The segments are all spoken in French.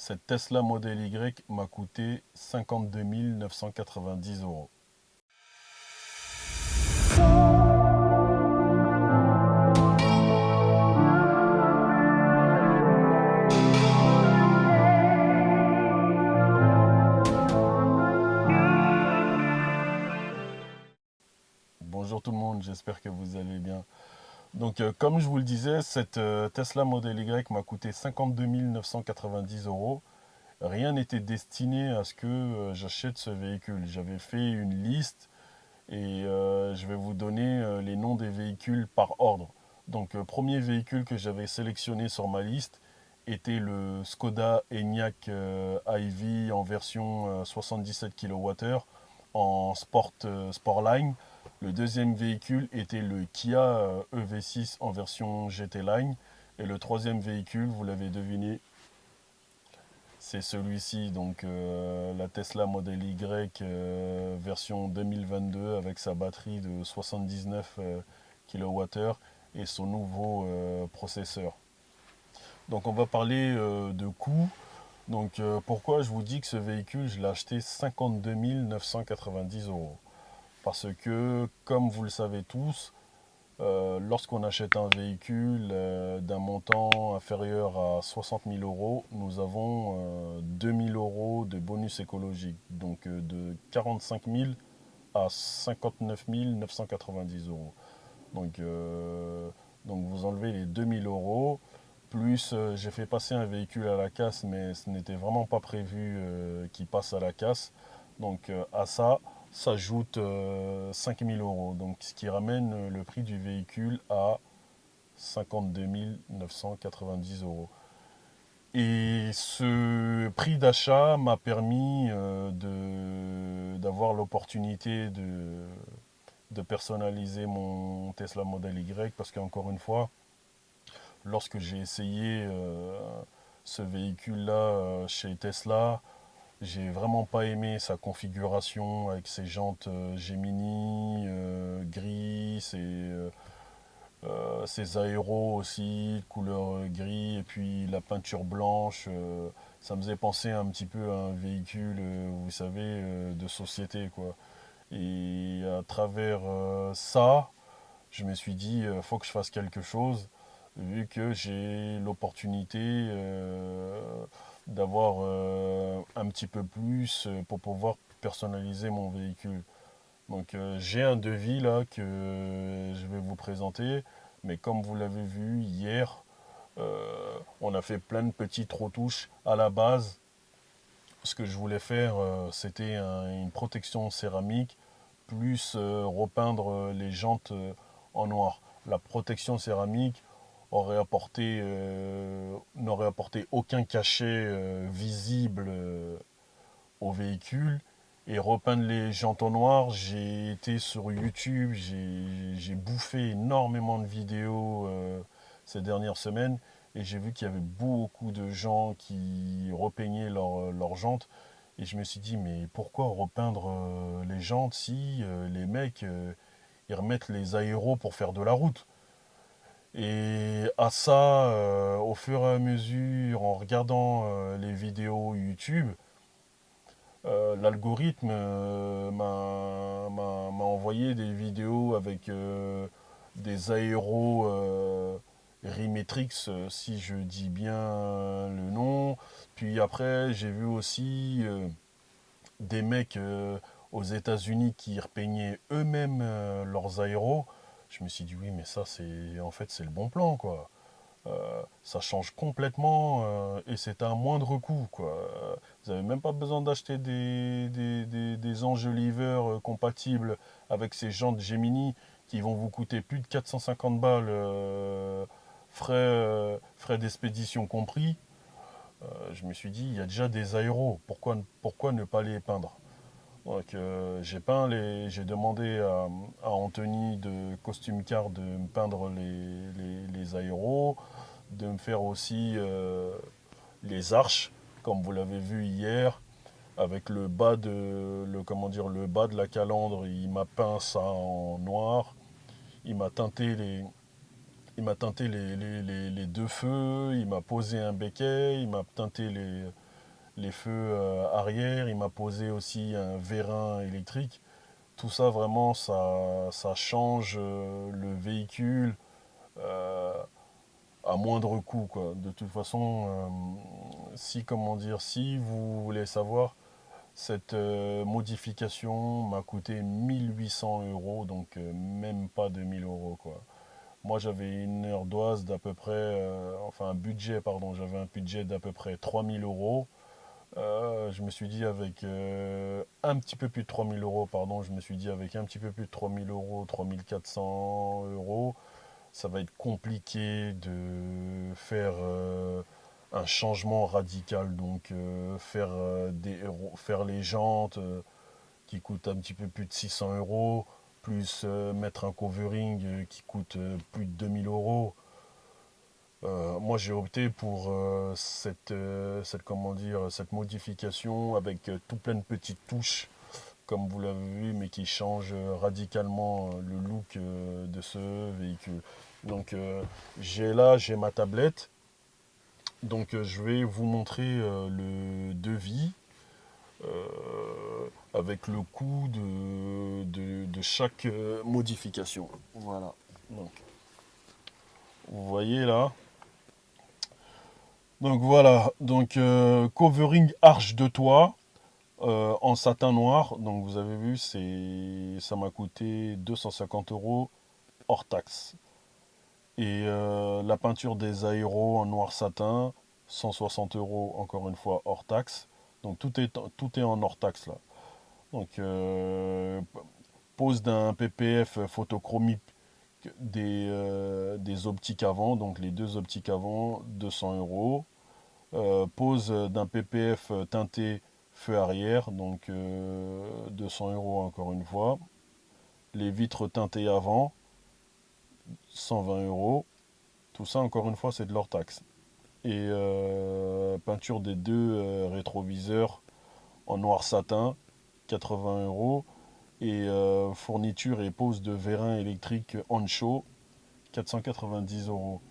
Cette Tesla Model Y m'a coûté 52 990 euros. Bonjour tout le monde, j'espère que vous allez bien. Comme je vous le disais, cette Tesla Model Y m'a coûté 52 990 euros. Rien n'était destiné à ce que j'achète ce véhicule. J'avais fait une liste et je vais vous donner les noms des véhicules par ordre. Premier véhicule que j'avais sélectionné sur ma liste était le Skoda Enyaq iV en version 77 kWh en Sportline. Le deuxième véhicule était le Kia EV6 en version GT Line. Et le troisième véhicule, vous l'avez deviné, c'est celui-ci, la Tesla Model Y version 2022 avec sa batterie de 79 kWh et son nouveau processeur. Donc on va parler de coût. Pourquoi je vous dis que ce véhicule, je l'ai acheté 52 990 euros? Parce que, comme vous le savez tous, lorsqu'on achète un véhicule d'un montant inférieur à 60 000 euros, nous avons 2 000 euros de bonus écologique. De 45 000 à 59 990 euros. Donc, euh, donc vous enlevez les 2 000 euros. Plus j'ai fait passer un véhicule à la casse, mais ce n'était vraiment pas prévu qu'il passe à la casse. À ça, s'ajoute 5 000 euros. Donc ce qui ramène le prix du véhicule à 52 990 euros. Et ce prix d'achat m'a permis d'avoir l'opportunité de personnaliser mon Tesla Model Y parce qu'encore une fois, lorsque j'ai essayé ce véhicule-là chez Tesla, j'ai vraiment pas aimé sa configuration avec ses jantes Gemini gris, ses aéros aussi, couleur gris, et puis la peinture blanche. Ça me faisait penser un petit peu à un véhicule, vous savez, de société, quoi. Et à travers ça, je me suis dit, faut que je fasse quelque chose, vu que j'ai l'opportunité d'avoir un petit peu plus pour pouvoir personnaliser mon véhicule. J'ai un devis là que je vais vous présenter, mais comme vous l'avez vu hier, on a fait plein de petites retouches à la base. Ce que je voulais faire, c'était une protection céramique plus repeindre les jantes en noir. La protection céramique n'aurait apporté aucun cachet visible au véhicule. Et repeindre les jantes en noir, j'ai été sur YouTube, j'ai bouffé énormément de vidéos ces dernières semaines et j'ai vu qu'il y avait beaucoup de gens qui repeignaient leurs jantes. Et je me suis dit, mais pourquoi repeindre les jantes si les mecs ils remettent les aéros pour faire de la route? Et à ça, au fur et à mesure, en regardant les vidéos YouTube, l'algorithme m'a envoyé des vidéos avec des aéros Rimetrix, si je dis bien le nom. Puis après, j'ai vu aussi des mecs aux États-Unis qui repeignaient eux-mêmes leurs aéros. Je me suis dit, oui, mais ça, c'est le bon plan, quoi. Ça change complètement et c'est à un moindre coût, quoi. Vous n'avez même pas besoin d'acheter des enjoliveurs compatibles avec ces jantes Gemini qui vont vous coûter plus de 450 balles, frais d'expédition compris. Je me suis dit, il y a déjà des aéros, pourquoi ne pas les peindre? J'ai demandé à Anthony de Costume Car de me peindre les aéros, de me faire aussi les arches, comme vous l'avez vu hier, avec le bas de la calandre, il m'a peint ça en noir, il m'a teinté les deux feux, il m'a posé un béquet, il m'a teinté les feux arrière, il m'a posé aussi un vérin électrique. Tout ça, vraiment, ça change le véhicule euh, à moindre coût, quoi. De toute façon, si, comment dire, si vous voulez savoir, cette modification m'a coûté 1 800 euros, donc même pas 2 000 euros, quoi. Moi, j'avais une ardoise d'à peu près, enfin un budget, pardon, j'avais un budget d'à peu près 3 000 euros. Je me suis dit avec un petit peu plus de 3 000 euros, pardon, je me suis dit avec un petit peu plus de 3 000 euros, 3 400 euros, ça va être compliqué de faire un changement radical. Donc faire les jantes qui coûtent un petit peu plus de 600 euros, plus mettre un covering qui coûte plus de 2 000 euros. Moi, j'ai opté pour comment dire, cette modification avec tout plein de petites touches, comme vous l'avez vu, mais qui changent radicalement le look de ce véhicule. Donc, j'ai ma tablette. Donc, je vais vous montrer le devis avec le coût de chaque modification. Voilà. Donc, vous voyez là. Donc voilà, donc covering arche de toit en satin noir. Donc vous avez vu, ça m'a coûté 250 euros hors taxe. Et la peinture des aéros en noir satin, 160 euros encore une fois hors taxe. Donc tout est en hors taxe là. Donc pose d'un PPF photochromique des optiques avant, donc les deux optiques avant, 200 euros. Pose d'un PPF teinté feu arrière, donc 200 euros encore une fois. Les vitres teintées avant, 120 euros. Tout ça encore une fois c'est de leur taxe. Et peinture des deux rétroviseurs en noir satin, 80 euros. Et fourniture et pose de vérin électrique Ancho, 490 euros.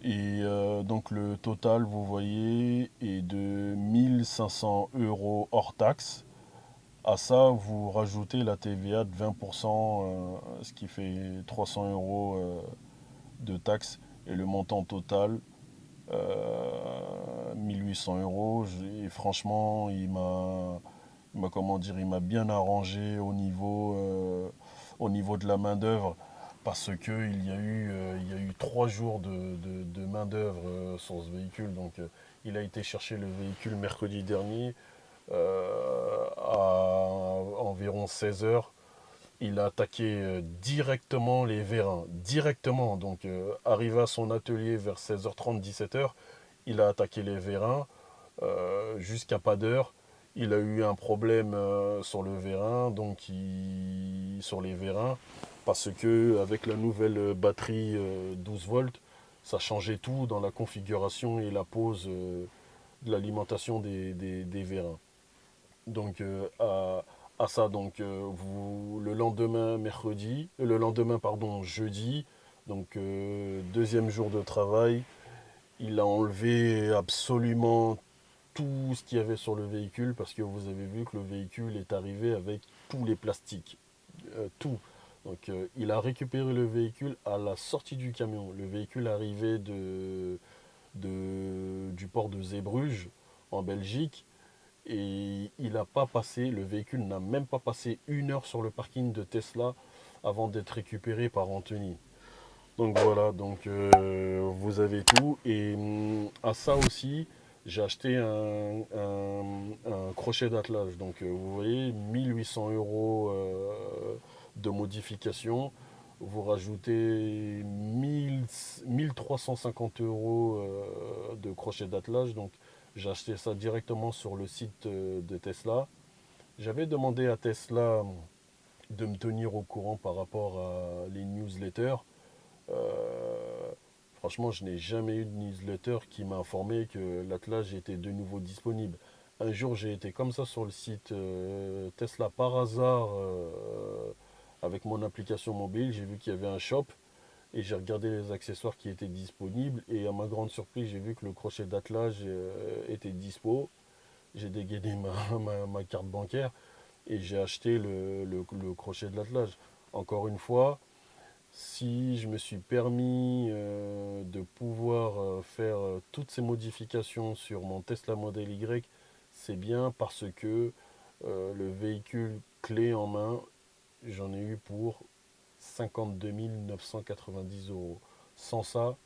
Et donc le total, vous voyez, est de 1 500 euros hors taxe. À ça, vous rajoutez la TVA de 20%, ce qui fait 300 euros de taxe. Et le montant total, 1 800 euros. Et franchement, comment dire, il m'a bien arrangé au niveau de la main-d'œuvre. Parce que il y a eu 3 jours de main-d'œuvre sur ce véhicule. Donc, il a été chercher le véhicule mercredi dernier à environ 16 heures. Il a attaqué directement les vérins. Directement. Donc, arrivé à son atelier vers 16h30, 17h, il a attaqué les vérins jusqu'à pas d'heure. Il a eu un problème sur le vérin, sur les vérins, parce que avec la nouvelle batterie 12 volts, ça changeait tout dans la configuration et la pose de l'alimentation des vérins. Donc à ça, donc le lendemain le lendemain pardon jeudi, donc deuxième jour de travail, il a enlevé absolument tout ce qu'il y avait sur le véhicule parce que vous avez vu que le véhicule est arrivé avec tous les plastiques, tout. Donc il a récupéré le véhicule à la sortie du camion. Le véhicule arrivait du port de Zeebrugge en Belgique et il n'a pas passé, le véhicule n'a même pas passé 1 heure sur le parking de Tesla avant d'être récupéré par Anthony. Donc voilà, donc vous avez tout. Et à ça aussi, j'ai acheté un crochet d'attelage. Donc vous voyez, 1 800 euros de modification. Vous rajoutez 1 350 euros de crochet d'attelage. Donc j'ai acheté ça directement sur le site de Tesla. J'avais demandé à Tesla de me tenir au courant par rapport à les newsletters. Euh, Franchement, je n'ai jamais eu de newsletter qui m'a informé que l'attelage était de nouveau disponible. Un jour, j'ai été comme ça sur le site Tesla par hasard avec mon application mobile. J'ai vu qu'il y avait un shop et j'ai regardé les accessoires qui étaient disponibles et à ma grande surprise, j'ai vu que le crochet d'attelage était dispo. J'ai dégainé ma carte bancaire et j'ai acheté le crochet de l'attelage. Encore une fois, si je me suis permis de pouvoir faire toutes ces modifications sur mon Tesla Model Y, c'est bien parce que le véhicule clé en main, j'en ai eu pour 52 990 euros. Sans ça,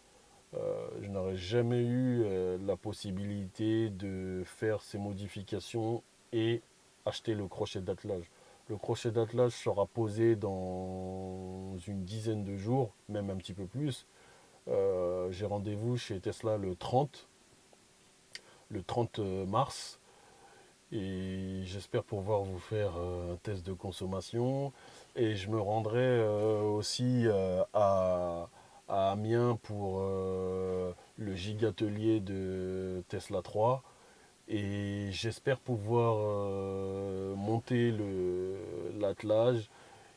je n'aurais jamais eu la possibilité de faire ces modifications et acheter le crochet d'attelage. Le crochet d'attelage sera posé dans une dizaine de jours, même un petit peu plus. J'ai rendez-vous chez Tesla le 30 mars. Et j'espère pouvoir vous faire un test de consommation. Et je me rendrai aussi à Amiens pour le gigatelier de Tesla 3. Et j'espère pouvoir monter l'attelage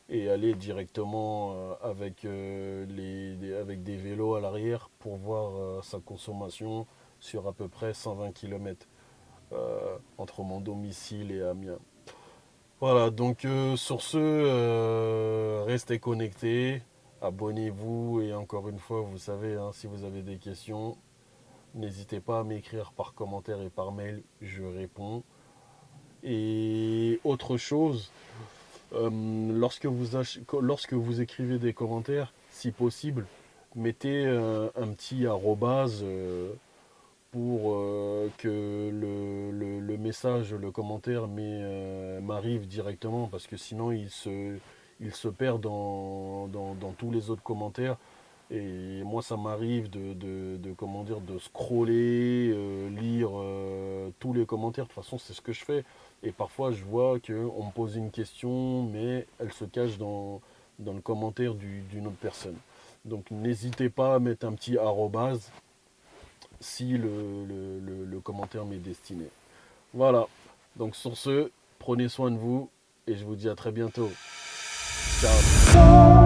et aller directement avec des vélos à l'arrière pour voir sa consommation sur à peu près 120 km entre mon domicile et Amiens. Voilà, donc sur ce, restez connectés, abonnez-vous et encore une fois, vous savez, hein, si vous avez des questions, n'hésitez pas à m'écrire par commentaire et par mail, je réponds. Et autre chose, lorsque vous écrivez des commentaires, si possible, mettez un petit arrobase pour que le message, le commentaire m'arrive directement, parce que sinon il se perd dans tous les autres commentaires. Et moi, ça m'arrive comment dire, de scroller, lire tous les commentaires. De toute façon, c'est ce que je fais. Et parfois, je vois qu'on me pose une question, mais elle se cache dans le commentaire d'une autre personne. Donc, n'hésitez pas à mettre un petit arrobase si le commentaire m'est destiné. Voilà. Donc, sur ce, prenez soin de vous et je vous dis à très bientôt. Ciao.